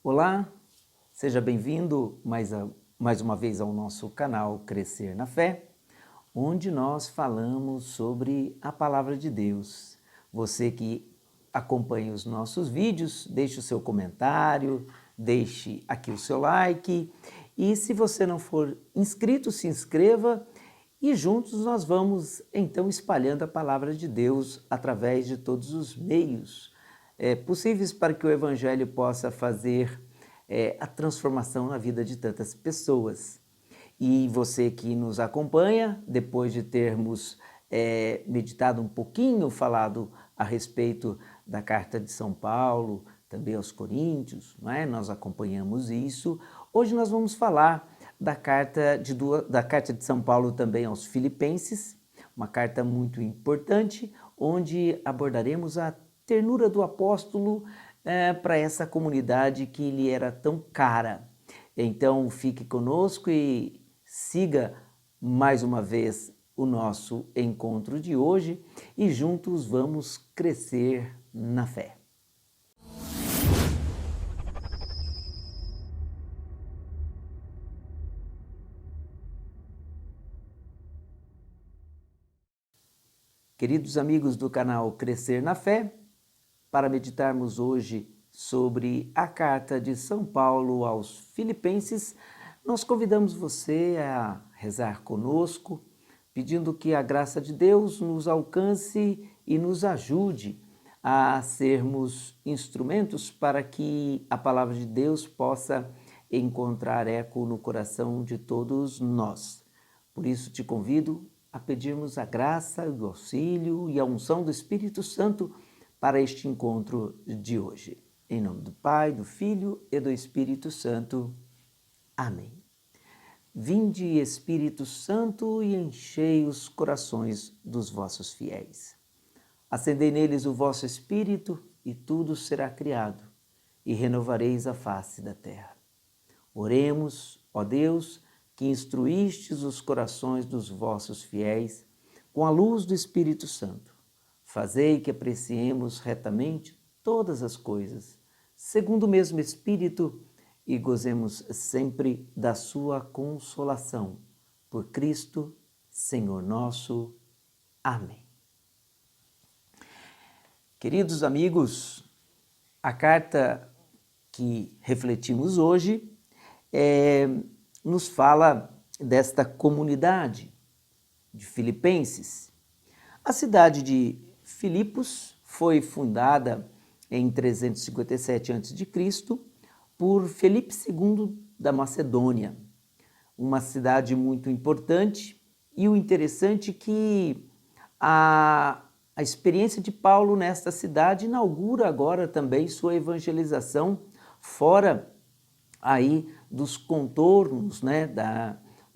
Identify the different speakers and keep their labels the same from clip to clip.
Speaker 1: Olá, seja bem-vindo mais uma vez ao nosso canal Crescer na Fé, onde nós falamos sobre a Palavra de Deus. Você que acompanha os nossos vídeos, deixe o seu comentário, deixe aqui o seu like e se você não for inscrito, se inscreva e juntos nós vamos então espalhando a Palavra de Deus através de todos os meios possíveis para que o Evangelho possa fazer a transformação na vida de tantas pessoas. E você que nos acompanha, depois de termos meditado um pouquinho, falado a respeito da Carta de São Paulo, também aos Coríntios, não é? Nós acompanhamos isso. Hoje nós vamos falar da carta de São Paulo também aos Filipenses, uma carta muito importante, onde abordaremos a ternura do apóstolo para essa comunidade que lhe era tão cara. Então fique conosco e siga mais uma vez o nosso encontro de hoje e juntos vamos crescer na fé. Queridos amigos do canal Crescer na Fé, para meditarmos hoje sobre a carta de São Paulo aos Filipenses, nós convidamos você a rezar conosco, pedindo que a graça de Deus nos alcance e nos ajude a sermos instrumentos para que a palavra de Deus possa encontrar eco no coração de todos nós. Por isso te convido a pedirmos a graça, o auxílio e a unção do Espírito Santo para este encontro de hoje. Em nome do Pai, do Filho e do Espírito Santo. Amém. Vinde, Espírito Santo, e enchei os corações dos vossos fiéis. Acendei neles o vosso Espírito, e tudo será criado, e renovareis a face da terra. Oremos, ó Deus, que instruístes os corações dos vossos fiéis com a luz do Espírito Santo. Fazei que apreciemos retamente todas as coisas, segundo o mesmo Espírito, e gozemos sempre da sua consolação. Por Cristo, Senhor nosso. Amém. Queridos amigos, a carta que refletimos hoje nos fala desta comunidade de Filipenses. A cidade de Filipos foi fundada em 357 a.C. por Filipe II da Macedônia, uma cidade muito importante, e o interessante é que a experiência de Paulo nesta cidade inaugura agora também sua evangelização fora aí dos contornos, né,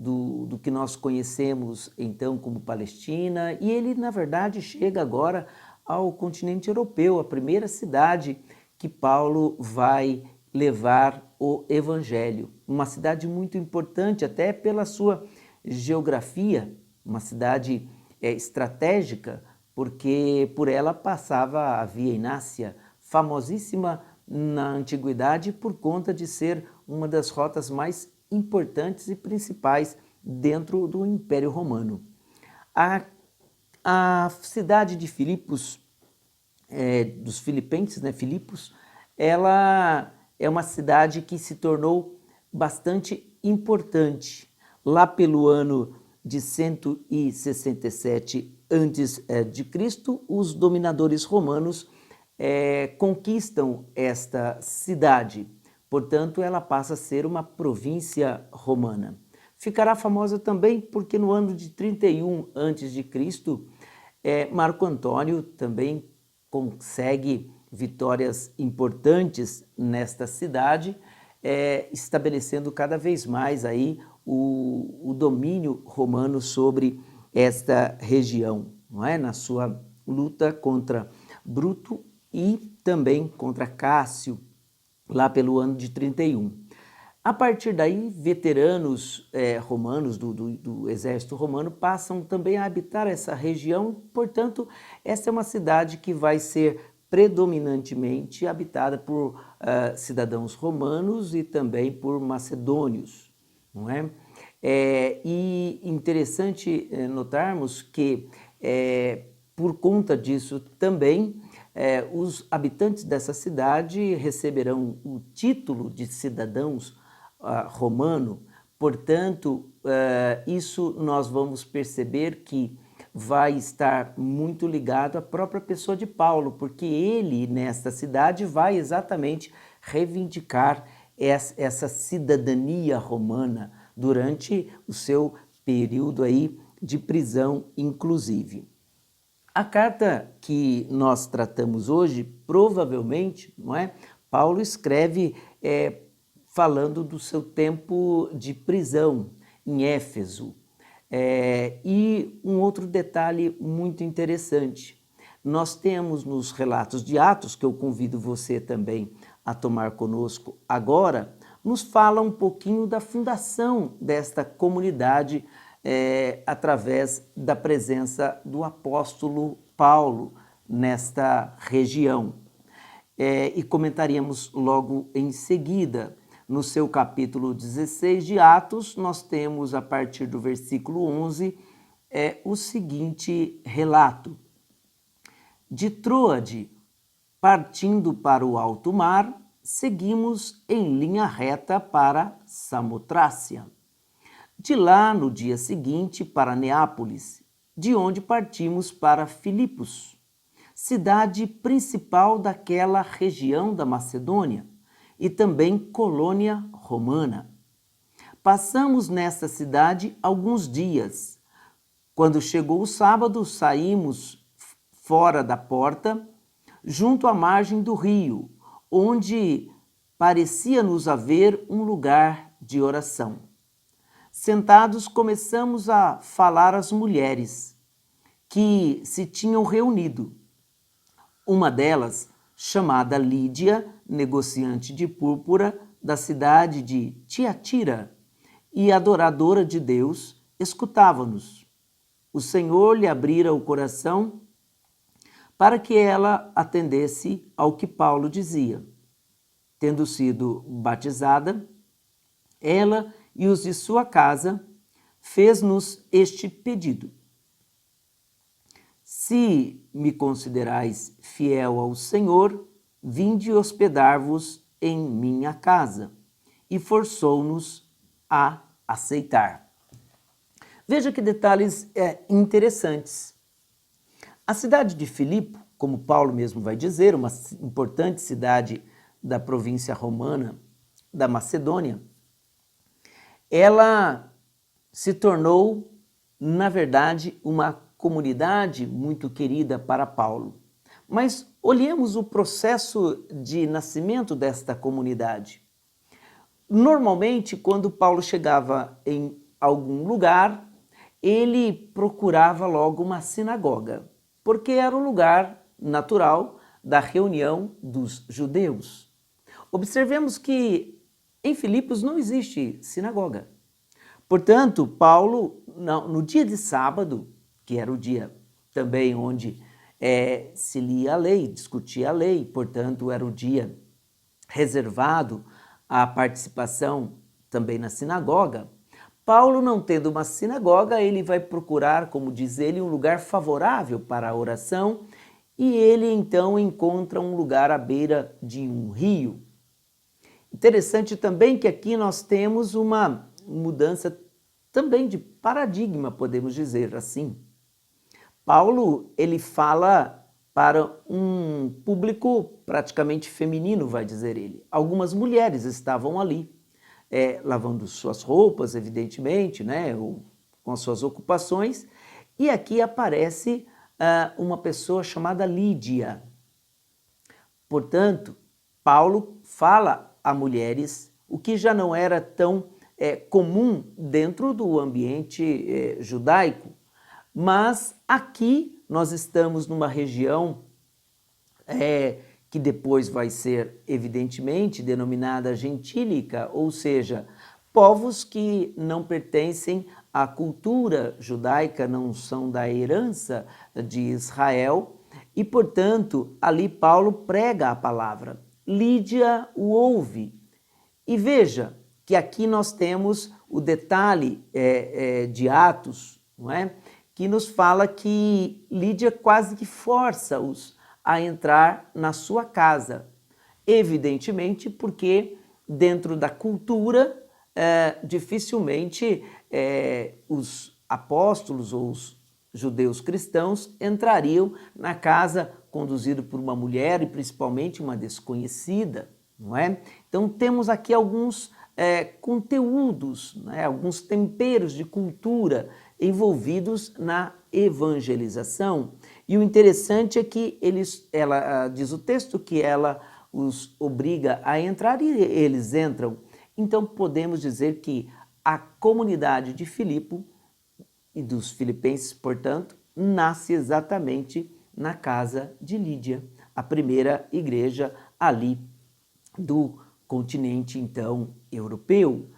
Speaker 1: do que nós conhecemos então como Palestina, e ele na verdade chega agora ao continente europeu, a primeira cidade que Paulo vai levar o evangelho. Uma cidade muito importante até pela sua geografia, uma cidade estratégica, porque por ela passava a Via Inácia, famosíssima na antiguidade por conta de ser uma das rotas mais importantes e principais dentro do Império Romano. A cidade de Filipos, dos Filipenses, né, Filipos, ela é uma cidade que se tornou bastante importante. Lá pelo ano de 167 a.C., os dominadores romanos conquistam esta cidade. Portanto, ela passa a ser uma província romana. Ficará famosa também porque no ano de 31 a.C., Marco Antônio também consegue vitórias importantes nesta cidade, estabelecendo cada vez mais aí o domínio romano sobre esta região, não é? Na sua luta contra Bruto e também contra Cássio, lá pelo ano de 31. A partir daí, veteranos romanos do exército romano passam também a habitar essa região, portanto, essa é uma cidade que vai ser predominantemente habitada por cidadãos romanos e também por macedônios, não é? E interessante notarmos que, por conta disso também, os habitantes dessa cidade receberão o título de cidadãos romano. Portanto, isso nós vamos perceber que vai estar muito ligado à própria pessoa de Paulo, porque ele, nesta cidade, vai exatamente reivindicar essa cidadania romana durante o seu período aí de prisão, inclusive. A carta que nós tratamos hoje, provavelmente, não é? Paulo escreve falando do seu tempo de prisão em Éfeso. E um outro detalhe muito interessante, nós temos nos relatos de Atos, que eu convido você também a tomar conosco agora, nos fala um pouquinho da fundação desta comunidade através da presença do apóstolo Paulo nesta região. E comentaríamos logo em seguida. No seu capítulo 16 de Atos, nós temos, a partir do versículo 11, o seguinte relato. De Troade, partindo para o alto mar, seguimos em linha reta para Samotrácia. De lá, no dia seguinte, para Neápolis, de onde partimos para Filipos, cidade principal daquela região da Macedônia, e também colônia romana. Passamos nesta cidade alguns dias. Quando chegou o sábado, saímos fora da porta, junto à margem do rio, onde parecia-nos haver um lugar de oração. Sentados, começamos a falar às mulheres que se tinham reunido. Uma delas, chamada Lídia, negociante de púrpura da cidade de Tiatira e adoradora de Deus, escutava-nos. O Senhor lhe abrira o coração para que ela atendesse ao que Paulo dizia. Tendo sido batizada, ela e os de sua casa fez-nos este pedido. Se me considerais fiel ao Senhor, vinde hospedar-vos em minha casa. E forçou-nos a aceitar. Veja que detalhes interessantes. A cidade de Filipe, como Paulo mesmo vai dizer, uma importante cidade da província romana da Macedônia, ela se tornou, na verdade, uma comunidade muito querida para Paulo. Mas olhemos o processo de nascimento desta comunidade. Normalmente, quando Paulo chegava em algum lugar, ele procurava logo uma sinagoga, porque era o lugar natural da reunião dos judeus. Observemos que em Filipos não existe sinagoga. Portanto, Paulo, no dia de sábado, que era o dia também onde se lia a lei, discutia a lei, portanto, era o dia reservado à participação também na sinagoga. Paulo, não tendo uma sinagoga, ele vai procurar, como diz ele, um lugar favorável para a oração, e ele então encontra um lugar à beira de um rio. Interessante também que aqui nós temos uma mudança também de paradigma, podemos dizer assim. Paulo, ele fala para um público praticamente feminino, vai dizer ele. Algumas mulheres estavam ali, lavando suas roupas, evidentemente, né, ou com as suas ocupações, e aqui aparece uma pessoa chamada Lídia. Portanto, Paulo fala a mulheres, o que já não era tão comum dentro do ambiente judaico, mas aqui nós estamos numa região que depois vai ser evidentemente denominada gentílica, ou seja, povos que não pertencem à cultura judaica, não são da herança de Israel, E, portanto, ali Paulo prega a palavra. Lídia o ouve. E veja que aqui nós temos o detalhe de Atos, não é? Que nos fala que Lídia quase que força-os a entrar na sua casa. Evidentemente porque dentro da cultura dificilmente os apóstolos ou os judeus cristãos entrariam na casa conduzido por uma mulher e principalmente uma desconhecida, não é? Então temos aqui alguns conteúdos, né? Alguns temperos de cultura envolvidos na evangelização. E o interessante é que ela diz o texto que ela os obriga a entrar e eles entram. Então podemos dizer que a comunidade de Filipe e dos filipenses, portanto, nasce exatamente na casa de Lídia, a primeira igreja ali do continente, então, europeu.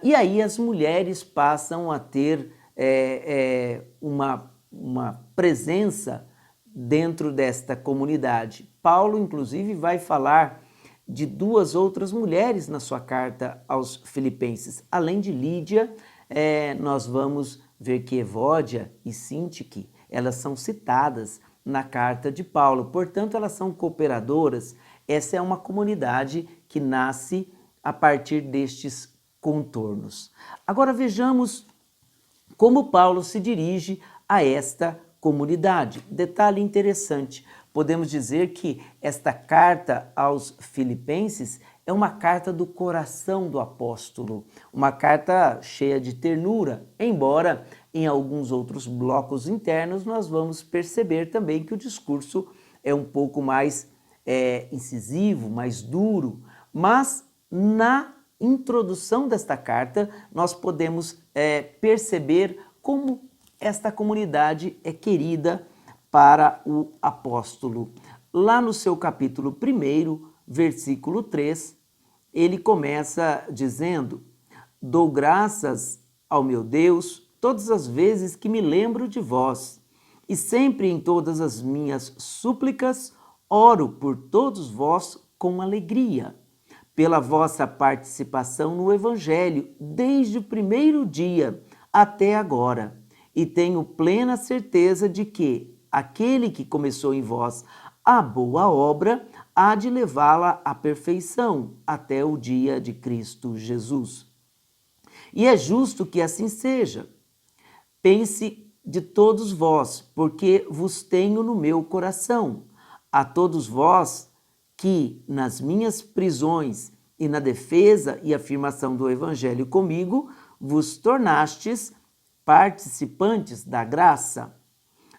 Speaker 1: E aí as mulheres passam a ter uma presença dentro desta comunidade. Paulo, inclusive, vai falar de duas outras mulheres na sua carta aos Filipenses. Além de Lídia, nós vamos ver que Evódia e Sintique, elas são citadas na carta de Paulo. Portanto, elas são cooperadoras. Essa é uma comunidade que nasce a partir destes contornos. Agora vejamos como Paulo se dirige a esta comunidade. Detalhe interessante, podemos dizer que esta carta aos Filipenses é uma carta do coração do apóstolo, uma carta cheia de ternura, embora em alguns outros blocos internos nós vamos perceber também que o discurso é um pouco mais incisivo, mais duro, mas na introdução desta carta nós podemos perceber como esta comunidade é querida para o apóstolo. Lá no seu capítulo 1, versículo 3, ele começa dizendo: dou graças ao meu Deus todas as vezes que me lembro de vós, e sempre em todas as minhas súplicas oro por todos vós com alegria, pela vossa participação no Evangelho desde o primeiro dia até agora, e tenho plena certeza de que aquele que começou em vós a boa obra há de levá-la à perfeição até o dia de Cristo Jesus. E é justo que assim seja. Pense de todos vós, porque vos tenho no meu coração, a todos vós que nas minhas prisões e na defesa e afirmação do Evangelho comigo vos tornastes participantes da graça.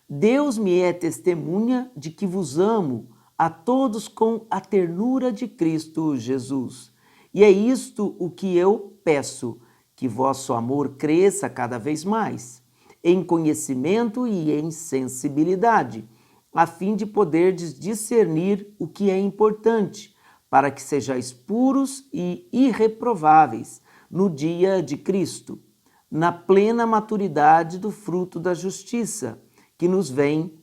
Speaker 1: Deus me é testemunha de que vos amo a todos com a ternura de Cristo Jesus. E é isto o que eu peço, que vosso amor cresça cada vez mais, em conhecimento e em sensibilidade, a fim de poderdes discernir o que é importante, para que sejais puros e irreprováveis no dia de Cristo, na plena maturidade do fruto da justiça, que nos vem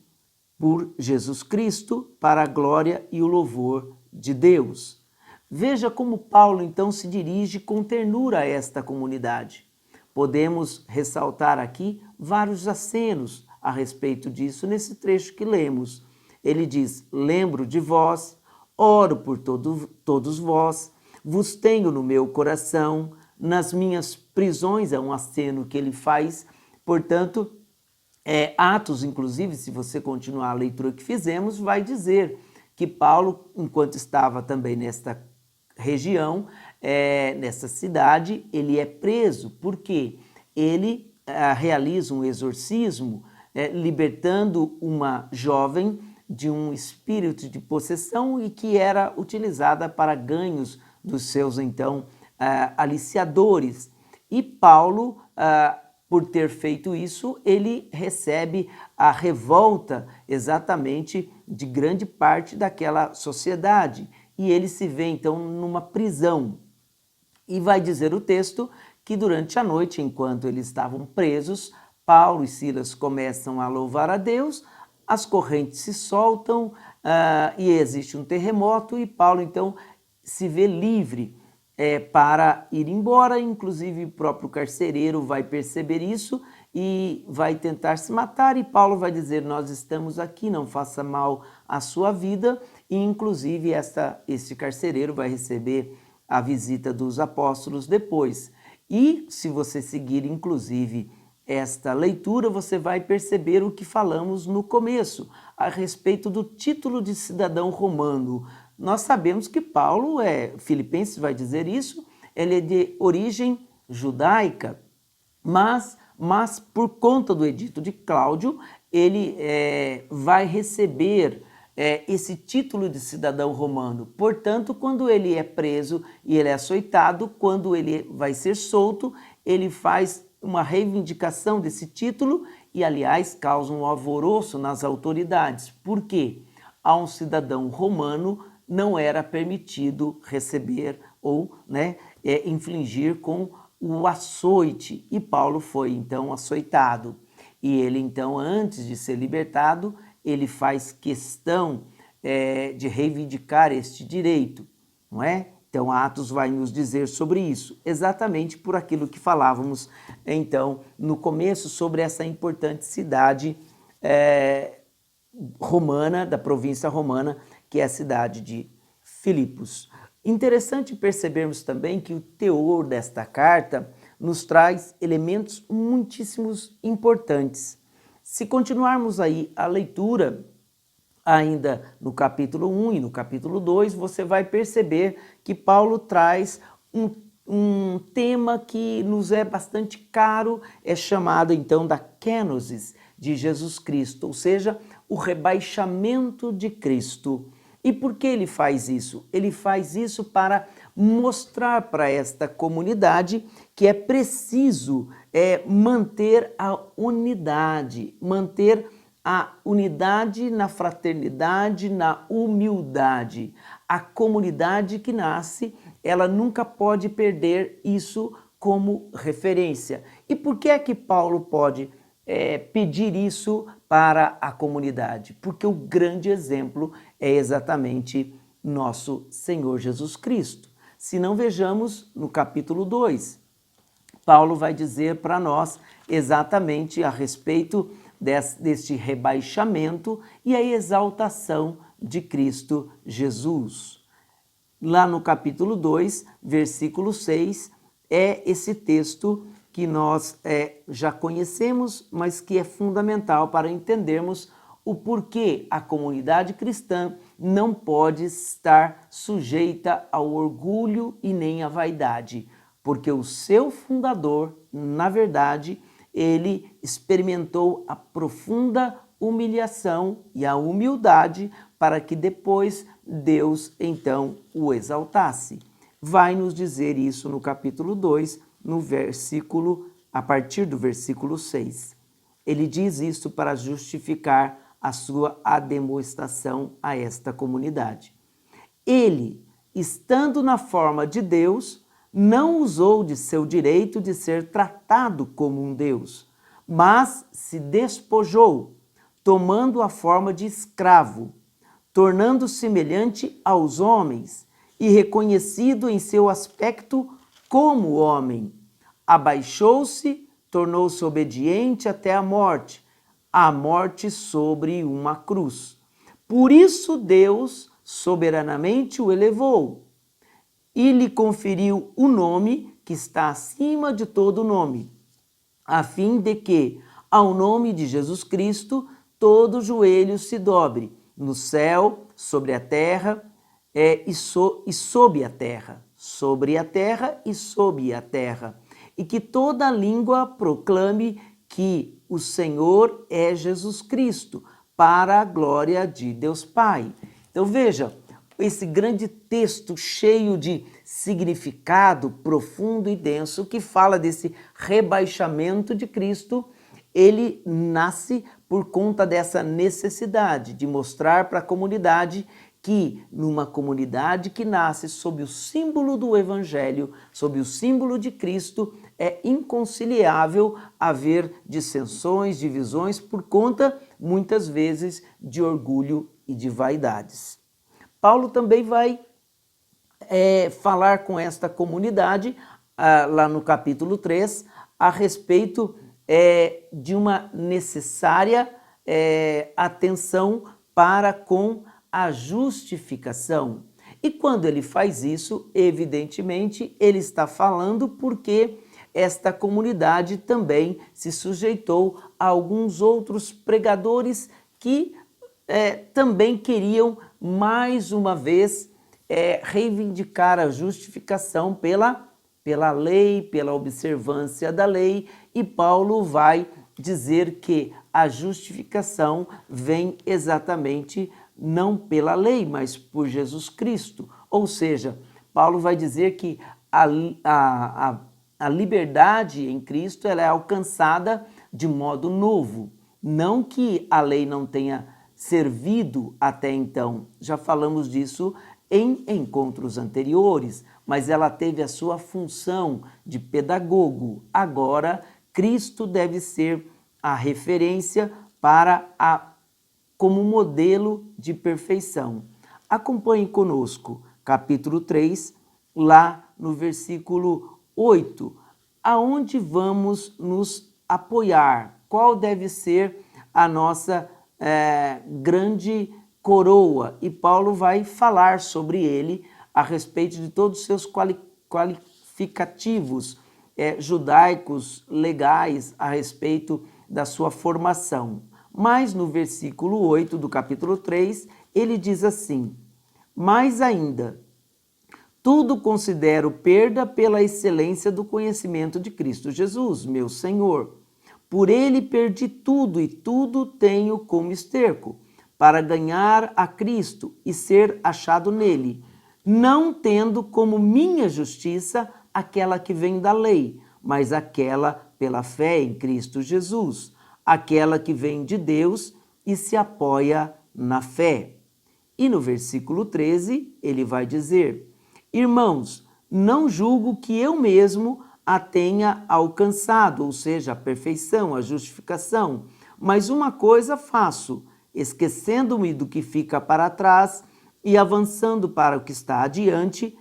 Speaker 1: por Jesus Cristo para a glória e o louvor de Deus. Veja como Paulo então se dirige com ternura a esta comunidade. Podemos ressaltar aqui vários acenos a respeito disso nesse trecho que lemos. Ele diz: lembro de vós, oro por todos vós, vos tenho no meu coração, nas minhas prisões, é um aceno que ele faz. Portanto, Atos, inclusive, se você continuar a leitura que fizemos, vai dizer que Paulo, enquanto estava também nesta região, nessa cidade, ele é preso, porque ele realiza um exorcismo, libertando uma jovem de um espírito de possessão e que era utilizada para ganhos dos seus, então, aliciadores. E Paulo, por ter feito isso, ele recebe a revolta exatamente de grande parte daquela sociedade. E ele se vê, então, numa prisão. E vai dizer o texto que durante a noite, enquanto eles estavam presos, Paulo e Silas começam a louvar a Deus, as correntes se soltam e existe um terremoto e Paulo então se vê livre para ir embora, inclusive o próprio carcereiro vai perceber isso e vai tentar se matar, e Paulo vai dizer: nós estamos aqui, não faça mal à sua vida, e inclusive este carcereiro vai receber a visita dos apóstolos depois. E se você seguir inclusive esta leitura, você vai perceber o que falamos no começo, a respeito do título de cidadão romano. Nós sabemos que Paulo Filipenses vai dizer isso, ele é de origem judaica, mas por conta do edito de Cláudio, ele vai receber esse título de cidadão romano. Portanto, quando ele é preso e ele é açoitado, quando ele vai ser solto, ele faz uma reivindicação desse título e, aliás, causa um alvoroço nas autoridades. Por quê? A um cidadão romano não era permitido receber ou infligir com o açoite, e Paulo foi então açoitado. E ele então, antes de ser libertado, ele faz questão de reivindicar este direito, não é? Então Atos vai nos dizer sobre isso, exatamente por aquilo que falávamos então no começo sobre essa importante cidade romana, da província romana, que é a cidade de Filipos. Interessante percebermos também que o teor desta carta nos traz elementos muitíssimos importantes. Se continuarmos aí a leitura, ainda no capítulo 1 e no capítulo 2, você vai perceber que Paulo traz um tema que nos é bastante caro, é chamado então da kenosis de Jesus Cristo, ou seja, o rebaixamento de Cristo. E por que ele faz isso? Ele faz isso para mostrar para esta comunidade que é preciso manter a unidade na fraternidade, na humildade. A comunidade que nasce, ela nunca pode perder isso como referência. E por que é que Paulo pode pedir isso para a comunidade? Porque o grande exemplo é exatamente nosso Senhor Jesus Cristo. Se não, vejamos no capítulo 2, Paulo vai dizer para nós exatamente a respeito deste rebaixamento e a exaltação de Cristo Jesus. Lá no capítulo 2, versículo 6, é esse texto que nós já conhecemos, mas que é fundamental para entendermos o porquê a comunidade cristã não pode estar sujeita ao orgulho e nem à vaidade, porque o seu fundador, na verdade, ele experimentou a profunda humilhação e a humildade para que depois Deus então o exaltasse. Vai nos dizer isso no capítulo 2, a partir do versículo 6. Ele diz isso para justificar a sua ademoestação a esta comunidade. Ele, estando na forma de Deus, não usou de seu direito de ser tratado como um Deus, mas se despojou, tomando a forma de escravo, tornando-se semelhante aos homens e reconhecido em seu aspecto como homem. Abaixou-se, tornou-se obediente até a morte sobre uma cruz. Por isso Deus soberanamente o elevou e lhe conferiu o nome que está acima de todo nome, a fim de que, ao nome de Jesus Cristo, todo joelho se dobre, no céu, sobre a terra e sob a terra, sobre a terra e sob a terra, e que toda língua proclame que o Senhor é Jesus Cristo, para a glória de Deus Pai. Então veja, esse grande texto cheio de significado profundo e denso que fala desse rebaixamento de Cristo, ele nasce por conta dessa necessidade de mostrar para a comunidade que numa comunidade que nasce sob o símbolo do Evangelho, sob o símbolo de Cristo, é inconciliável haver dissensões, divisões por conta muitas vezes de orgulho e de vaidades. Paulo também vai falar com esta comunidade, lá no capítulo 3, a respeito de uma necessária atenção para com a justificação. E quando ele faz isso, evidentemente, ele está falando porque esta comunidade também se sujeitou a alguns outros pregadores que também queriam, mais uma vez, reivindicar a justificação pela lei, pela observância da lei, e Paulo vai dizer que a justificação vem exatamente não pela lei, mas por Jesus Cristo. Ou seja, Paulo vai dizer que a liberdade em Cristo ela é alcançada de modo novo. Não que a lei não tenha servido até então, já falamos disso em encontros anteriores, mas ela teve a sua função de pedagogo. Agora, Cristo deve ser a referência como modelo de perfeição. Acompanhe conosco, capítulo 3, lá no versículo 8, aonde vamos nos apoiar, qual deve ser a nossa grande coroa. E Paulo vai falar sobre ele a respeito de todos os seus qualificativos judaicos, legais, a respeito da sua formação. Mas no versículo 8 do capítulo 3, ele diz assim: mais ainda, tudo considero perda pela excelência do conhecimento de Cristo Jesus, meu Senhor. Por ele perdi tudo e tudo tenho como esterco, para ganhar a Cristo e ser achado nele, não tendo como minha justiça aquela que vem da lei, mas aquela pela fé em Cristo Jesus, aquela que vem de Deus e se apoia na fé. E no versículo 13, ele vai dizer: irmãos, não julgo que eu mesmo a tenha alcançado, ou seja, a perfeição, a justificação, mas uma coisa faço, esquecendo-me do que fica para trás e avançando para o que está adiante,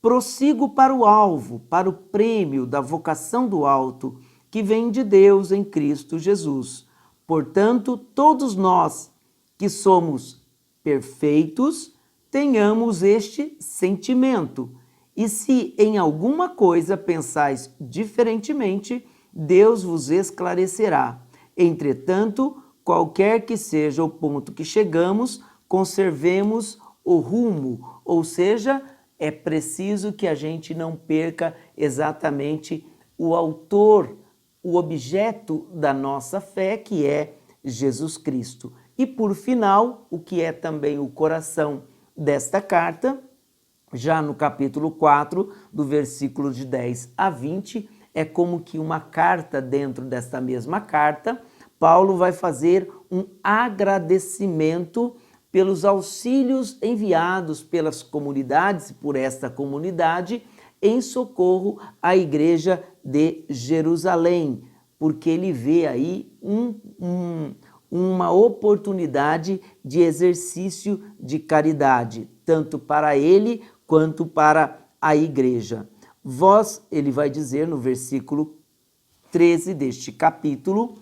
Speaker 1: prossigo para o alvo, para o prêmio da vocação do alto, que vem de Deus em Cristo Jesus. Portanto, todos nós que somos perfeitos, tenhamos este sentimento. E se em alguma coisa pensais diferentemente, Deus vos esclarecerá. Entretanto, qualquer que seja o ponto que chegamos, conservemos o rumo, ou seja, é preciso que a gente não perca exatamente o autor, o objeto da nossa fé, que é Jesus Cristo. E por final, o que é também o coração desta carta, já no capítulo 4, do versículo de 10 a 20, é como que uma carta dentro desta mesma carta. Paulo vai fazer um agradecimento pelos auxílios enviados pelas comunidades, por esta comunidade, em socorro à igreja de Jerusalém, porque ele vê aí uma oportunidade de exercício de caridade, tanto para ele quanto para a igreja. Vós, ele vai dizer no versículo 13 deste capítulo,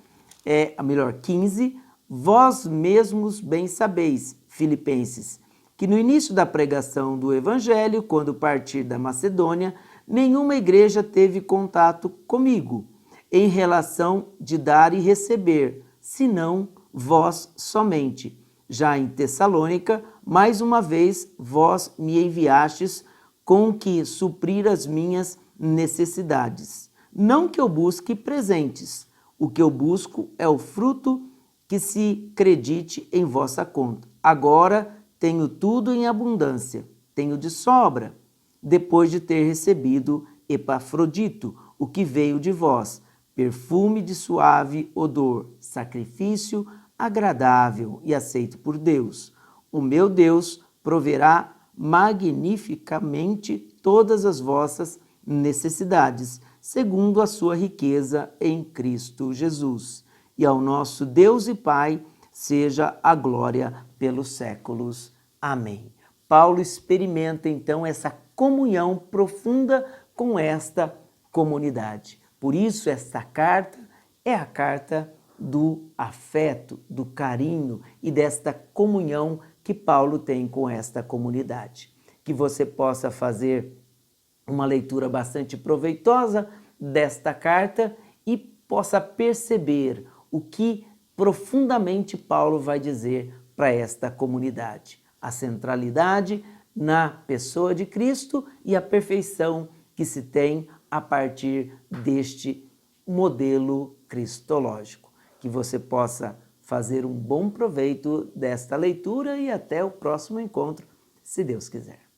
Speaker 1: 15, vós mesmos bem sabeis, Filipenses, que no início da pregação do evangelho, quando partir da Macedônia, nenhuma igreja teve contato comigo, em relação de dar e receber, senão vós somente. Já em Tessalônica, mais uma vez, vós me enviastes com que suprir as minhas necessidades. Não que eu busque presentes, o que eu busco é o fruto que se credite em vossa conta. Agora tenho tudo em abundância, tenho de sobra, depois de ter recebido Epafrodito, o que veio de vós, perfume de suave odor, sacrifício agradável e aceito por Deus. O meu Deus proverá magnificamente todas as vossas necessidades, segundo a sua riqueza em Cristo Jesus. E ao nosso Deus e Pai seja a glória pelos séculos. Amém. Paulo experimenta então essa comunhão profunda com esta comunidade. Por isso, esta carta é a carta do afeto, do carinho e desta comunhão que Paulo tem com esta comunidade. Que você possa fazer uma leitura bastante proveitosa desta carta e possa perceber o que profundamente Paulo vai dizer para esta comunidade. A centralidade na pessoa de Cristo e a perfeição que se tem a partir deste modelo cristológico. Que você possa fazer um bom proveito desta leitura e até o próximo encontro, se Deus quiser.